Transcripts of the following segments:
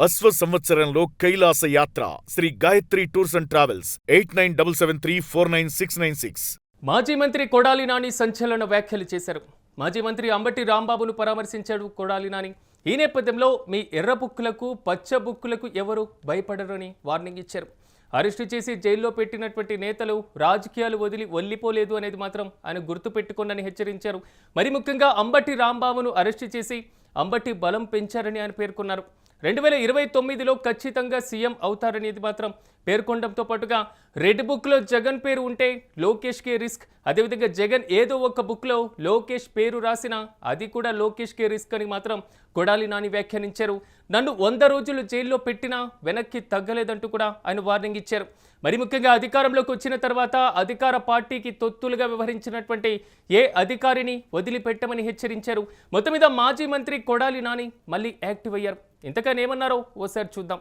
అశ్వ సంవత్సరంలో కైలాస యాత్ర Shri Gayatri tours and travels 8977349696. మాజీ మంత్రి కొడాలి నాని సంచలన వ్యాఖ్యలు చేశారు. మాజీ మంత్రి అంబటి రాంబాబును పరామర్శించాడు కొడాలి నాని. ఈ నేపథ్యంలో మీ ఎర్ర బుక్కులకు పచ్చ బుక్కులకు ఎవరు భయపడరని వార్నింగ్ ఇచ్చారు. అరెస్టు చేసి జైల్లో పెట్టినటువంటి నేతలు రాజకీయాలు వదిలి వెళ్ళిపోలేదు అనేది మాత్రం ఆయన గుర్తుపెట్టుకోనని హెచ్చరించారు. మరి ముఖ్యంగా అంబటి రాంబాబును అరెస్టు చేసి అంబటి బలం పెంచారని ఆయన పేర్కొన్నారు. 2029లో ఖచ్చితంగా సీఎం అవుతారనేది మాత్రం పేర్కొనడంతో పాటుగా రెడ్ బుక్లో జగన్ పేరు ఉంటే లోకేష్కే రిస్క్, అదేవిధంగా జగన్ ఏదో ఒక బుక్లో లోకేష్ పేరు రాసినా అది కూడా లోకేష్కే రిస్క్ అని మాత్రం కొడాలి నాని వ్యాఖ్యానించారు. నన్ను 100 రోజులు జైల్లో పెట్టినా వెనక్కి తగ్గలేదంటూ కూడా ఆయన వార్నింగ్ ఇచ్చారు. మరి ముఖ్యంగా అధికారంలోకి వచ్చిన తర్వాత అధికార పార్టీకి తొత్తులుగా వ్యవహరించినటువంటి ఏ అధికారిని వదిలిపెట్టమని హెచ్చరించారు. మొత్తం మీద మాజీ మంత్రి కొడాలి నాని మళ్ళీ యాక్టివ్ అయ్యారు. ఇంతకని ఏమన్నారో ఓసారి చూద్దాం.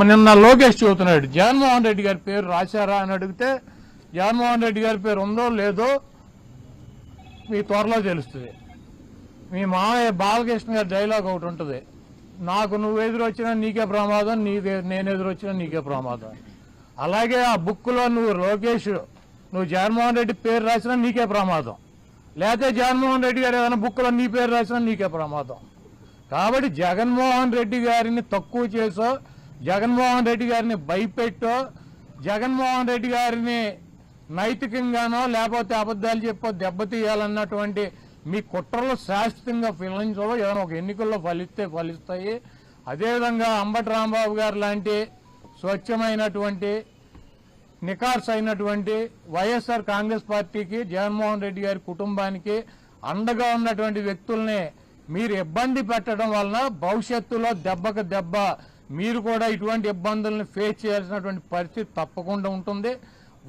నిన్న లోకేష్ చెబుతున్నాడు జగన్మోహన్ రెడ్డి గారి పేరు రాశారా అని అడిగితే జగన్మోహన్ రెడ్డి గారి పేరు ఉందో లేదో మీ త్వరలో తెలుస్తుంది. మీ మామయ్య బాలకృష్ణ గారి డైలాగ్ ఒకటి ఉంటుంది, నాకు నువ్వు ఎదురొచ్చినా నీకే ప్రమాదం, నేను ఎదురొచ్చినా నీకే ప్రమాదం. అలాగే ఆ బుక్లో నువ్వు లోకేష్ నువ్వు జగన్మోహన్ రెడ్డి పేరు రాసినా నీకే ప్రమాదం, లేకపోతే జగన్మోహన్ రెడ్డి గారు ఏదైనా బుక్లో నీ పేరు రాసినా నీకే ప్రమాదం. కాబట్టి జగన్మోహన్ రెడ్డి గారిని తక్కువ చేసో, జగన్మోహన్ రెడ్డి గారిని భయపెట్టో, జగన్మోహన్ రెడ్డి గారిని నైతికంగానో లేకపోతే అబద్ధాలు చెప్పో దెబ్బతీయాలన్నటువంటి మీ కుట్రలు శాశ్వతంగా ఫలించవు. ఏదైనా ఒక ఎన్నికల్లో ఫలిస్తాయి. అదేవిధంగా అంబటి రాంబాబు గారు లాంటి స్వచ్ఛమైనటువంటి నికార్స్ అయినటువంటి వైఎస్ఆర్ కాంగ్రెస్ పార్టీకి, జగన్మోహన్ రెడ్డి గారి కుటుంబానికి అండగా ఉన్నటువంటి వ్యక్తుల్ని మీరు ఇబ్బంది పెట్టడం వలన భవిష్యత్తులో దెబ్బకు దెబ్బ మీరు కూడా ఇటువంటి ఇబ్బందులను ఫేస్ చేయాల్సినటువంటి పరిస్థితి తప్పకుండా ఉంటుంది.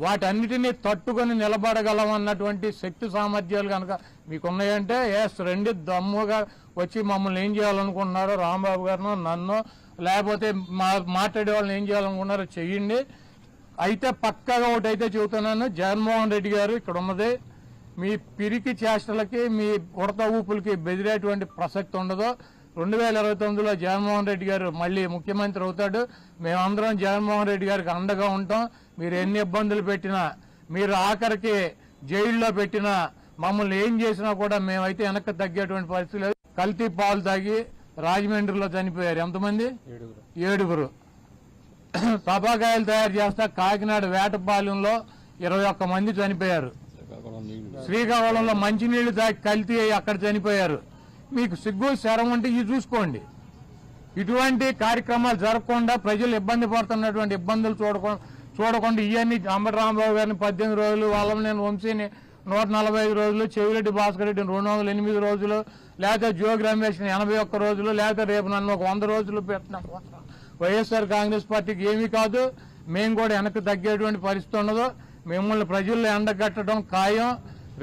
వాటన్నిటినీ తట్టుకొని నిలబడగలమన్నటువంటి శక్తి సామర్థ్యాలు కనుక మీకున్నాయంటే రండి, దమ్ముగా వచ్చి మమ్మల్ని ఏం చేయాలనుకుంటున్నారో రాంబాబు గారినో నన్నో లేకపోతే మాట్లాడే వాళ్ళని ఏం చేయాలనుకున్నారో చెయ్యండి. అయితే పక్కాగా ఒకటైతే చెబుతున్నాను, జగన్మోహన్ రెడ్డి గారు ఇక్కడ ఉన్నది మీ పిరికి చేష్టలకి మీ ఉడత ఊపులకి బెదిరేటువంటి ప్రసక్తి ఉండదు. 2029లో జగన్మోహన్ రెడ్డి గారు మళ్ళీ ముఖ్యమంత్రి అవుతాడు. మేమందరం జగన్మోహన్ రెడ్డి గారికి అండగా ఉంటాం. మీరు ఎన్ని ఇబ్బందులు పెట్టినా, మీరు ఆఖరికి జైల్లో పెట్టినా, మమ్మల్ని ఏం చేసినా కూడా మేమైతే వెనక్కి తగ్గేటువంటి పరిస్థితి లేదు. కల్తీ పాలు తాగి రాజమండ్రిలో చనిపోయారు ఎంతమంది? 7. తపాకాయలు తయారు చేస్తా కాకినాడ వేటపాలెంలో 21 మంది చనిపోయారు. శ్రీకాకుళంలో మంచినీళ్లు తాగి కల్తీ అక్కడ చనిపోయారు. మీకు సిగ్గు శరం ఉంటే ఇవి చూసుకోండి. ఇటువంటి కార్యక్రమాలు జరగకుండా ప్రజలు ఇబ్బంది పడుతున్నటువంటి ఇబ్బందులు చూడకుండా ఇవన్నీ అంబటి రాంబాబు గారిని 18 రోజులు, వాళ్ళని వంశీని 145 రోజులు, చెవిరెడ్డి భాస్కర్ రెడ్డిని 208 రోజులు, లేకపోతే జోగి రమేష్ని 81 రోజులు, లేకపోతే రేపు నన్ను ఒక 100 రోజులు పెట్టిన వైఎస్ఆర్ కాంగ్రెస్ పార్టీకి ఏమీ కాదు. మేము కూడా వెనక్కి తగ్గేటువంటి పరిస్థితి ఉండదు. మిమ్మల్ని ప్రజల్లో ఎండగట్టడం ఖాయం.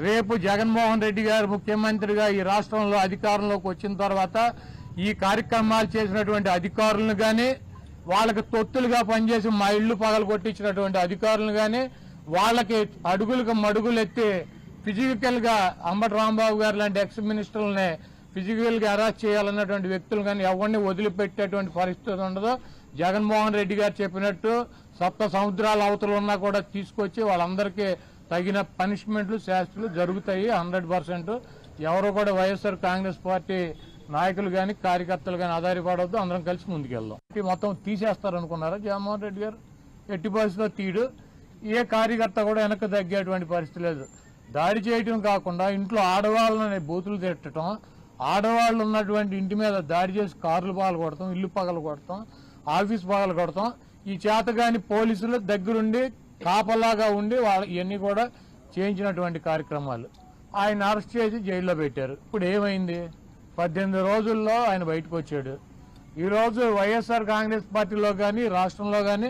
రేపు జగన్మోహన్ రెడ్డి గారు ముఖ్యమంత్రిగా ఈ రాష్ట్రంలో అధికారంలోకి వచ్చిన తర్వాత ఈ కార్యక్రమాలు చేసినటువంటి అధికారులను కానీ, వాళ్ళకి తొత్తులుగా పనిచేసి మా ఇళ్లు పగలు కొట్టించినటువంటి అధికారులను కానీ, వాళ్ళకి అడుగులకు మడుగులు ఎత్తి ఫిజికల్ గా అంబటి రాంబాబు గారు లాంటి ఎక్స్ మినిస్టర్లని ఫిజికల్ గా అరెస్ట్ చేయాలన్నటువంటి వ్యక్తులు కానీ ఎవరిని వదిలిపెట్టేటువంటి పరిస్థితి ఉండదు. జగన్మోహన్ రెడ్డి గారు చెప్పినట్టు సప్త సముద్రాల అవతలు ఉన్నా కూడా తీసుకొచ్చి వాళ్ళందరికీ తగిన పనిష్మెంట్లు శాస్త్రాలు జరుగుతాయి 100%. ఎవరు కూడా వైఎస్ఆర్ కాంగ్రెస్ పార్టీ నాయకులు కానీ కార్యకర్తలు కానీ ఆధారపడవద్దు. అందరం కలిసి ముందుకెళ్దాం. మొత్తం తీసేస్తారనుకున్నారా జగన్మోహన్ రెడ్డి గారు? ఎట్టి పరిస్థితిలో తీడు. ఏ కార్యకర్త కూడా వెనక్కి తగ్గేటువంటి పరిస్థితి లేదు. దాడి చేయటం కాకుండా ఇంట్లో ఆడవాళ్ళని బూతులు తిట్టడం, ఆడవాళ్ళు ఉన్నటువంటి ఇంటి మీద దాడి చేసి కార్లు పగలు కొడతాం, ఇల్లు పగలు కొడతాం, ఆఫీస్ పగలు కొడతాం. ఈ చేతగాని పోలీసులు దగ్గరుండి కాపలాగా ఉండి ఇవన్నీ కూడా చేయించినటువంటి కార్యక్రమాలు. ఆయన అరెస్ట్ చేసి జైల్లో పెట్టారు. ఇప్పుడు ఏమైంది? 18 రోజుల్లో ఆయన బయటకు వచ్చాడు. ఈరోజు వైఎస్ఆర్ కాంగ్రెస్ పార్టీలో కానీ రాష్ట్రంలో కానీ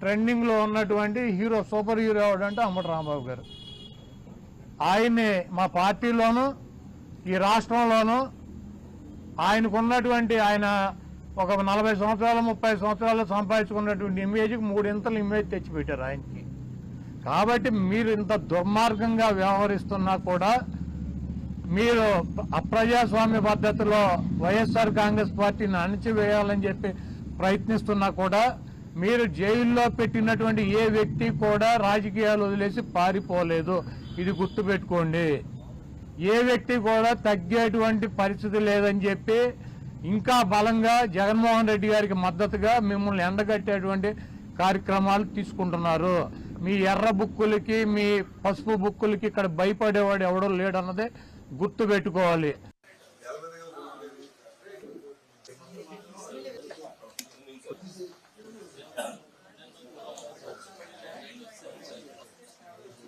ట్రెండింగ్ లో ఉన్నటువంటి హీరో, సూపర్ హీరో ఎవడంటే అంబటి రాంబాబు గారు. ఆయన్ని మా పార్టీలోనూ ఈ రాష్ట్రంలోనూ ఆయనకున్నటువంటి ఆయన ఒక 40 సంవత్సరాలు 30 సంవత్సరాలు సంపాదించుకున్నటువంటి ఇమేజ్కి 3 ఇంతలు ఇమేజ్ తెచ్చిపెట్టారు ఆయనకి. కాబట్టి మీరు ఇంత దుర్మార్గంగా వ్యవహరిస్తున్నా కూడా మీరు అప్రజాస్వామ్య పద్ధతిలో వైఎస్ఆర్ కాంగ్రెస్ పార్టీని అణచివేయాలని చెప్పి ప్రయత్నిస్తున్నా కూడా మీరు జైల్లో పెట్టినటువంటి ఏ వ్యక్తి కూడా రాజకీయాలు వదిలేసి పారిపోలేదు. ఇది గుర్తుపెట్టుకోండి. ఏ వ్యక్తి కూడా తగ్గేటువంటి పరిస్థితి లేదని చెప్పి ఇంకా బలంగా జగన్మోహన్ రెడ్డి గారికి మద్దతుగా మిమ్మల్ని ఎండగట్టేటువంటి కార్యక్రమాలు తీసుకుంటున్నారు. మీ ఎర్ర బుక్కులకి మీ పసుపు బుక్కులకి ఇక్కడ భయపడేవాడు ఎవడో లేడన్నదే గుర్తుపెట్టుకోవాలి.